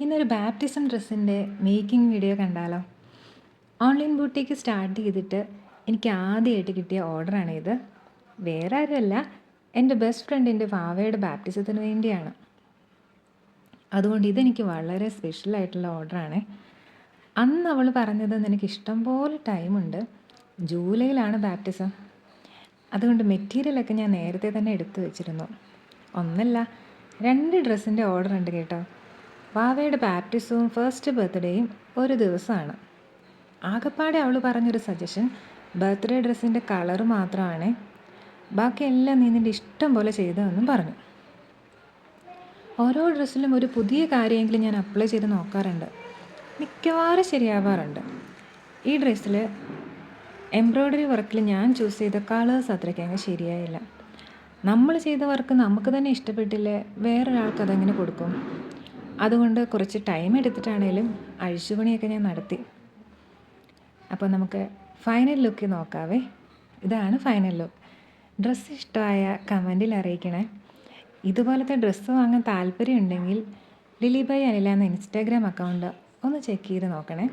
ഇന്നൊരു ബാപ്റ്റിസം ഡ്രസ്സിൻ്റെ making video കണ്ടാലോ? ഓൺലൈൻ ബൂട്ടിക്ക് സ്റ്റാർട്ട് ചെയ്തിട്ട് എനിക്ക് ആദ്യമായിട്ട് കിട്ടിയ ഓർഡറാണിത്. വേറെ ആരുമല്ല, എൻ്റെ ബെസ്റ്റ് ഫ്രണ്ടിൻ്റെ വാവയുടെ ബാപ്റ്റിസത്തിന് വേണ്ടിയാണ്. അതുകൊണ്ട് ഇതെനിക്ക് വളരെ സ്പെഷ്യലായിട്ടുള്ള ഓർഡറാണ്. അന്ന് അവൾ പറഞ്ഞത് നിനക്ക് ഇഷ്ടം പോലെ ടൈമുണ്ട്, ജൂലൈയിലാണ് ബാപ്റ്റിസം. അതുകൊണ്ട് മെറ്റീരിയലൊക്കെ ഞാൻ നേരത്തെ തന്നെ എടുത്തു വെച്ചിരുന്നു. ഒന്നല്ല, 2 ഡ്രസ്സിൻ്റെ ഓർഡർ ഉണ്ട് കേട്ടോ. വാവയുടെ ബാപ്റ്റിസവും ഫസ്റ്റ് ബർത്ത്ഡേയും ഒരു ദിവസമാണ്. ആകപ്പാടെ അവൾ പറഞ്ഞൊരു സജഷൻ ബർത്ത്ഡേ ഡ്രസ്സിൻ്റെ കളറ് മാത്രമാണ്, ബാക്കിയെല്ലാം നീ നിൻ്റെ ഇഷ്ടം പോലെ ചെയ്തതെന്നും പറഞ്ഞു. ഓരോ ഡ്രസ്സിലും ഒരു പുതിയ കാര്യമെങ്കിലും ഞാൻ അപ്ലൈ ചെയ്ത് നോക്കാറുണ്ട്. മിക്കവാറും ശരിയാവാറുണ്ട്. ഈ ഡ്രസ്സിൽ എംബ്രോയ്ഡറി വർക്കിൽ ഞാൻ ചൂസ് ചെയ്ത കളേഴ്സ് അത്രയ്ക്ക് അങ്ങ് ശരിയായില്ല. നമ്മൾ ചെയ്ത വർക്ക് നമുക്ക് തന്നെ ഇഷ്ടപ്പെട്ടില്ലേ, വേറൊരാൾക്ക് അതെങ്ങനെ കൊടുക്കും? അതുകൊണ്ട് കുറച്ച് ടൈം എടുത്തിട്ടാണേലും അഴിച്ചുപണിയൊക്കെ ഞാൻ നടത്തി. അപ്പോൾ നമുക്ക് ഫൈനൽ ലുക്ക് നോക്കാവേ. ഇതാണ് ഫൈനൽ ലുക്ക്. ഡ്രസ്സ് ഇഷ്ടമായ കമൻറ്റിൽ അറിയിക്കണേ. ഇതുപോലത്തെ ഡ്രസ്സ് വാങ്ങാൻ താല്പര്യമുണ്ടെങ്കിൽ ലിലി ബൈ അനില എന്ന ഇൻസ്റ്റാഗ്രാം അക്കൗണ്ട് ഒന്ന് ചെക്ക് ചെയ്ത് നോക്കണേ.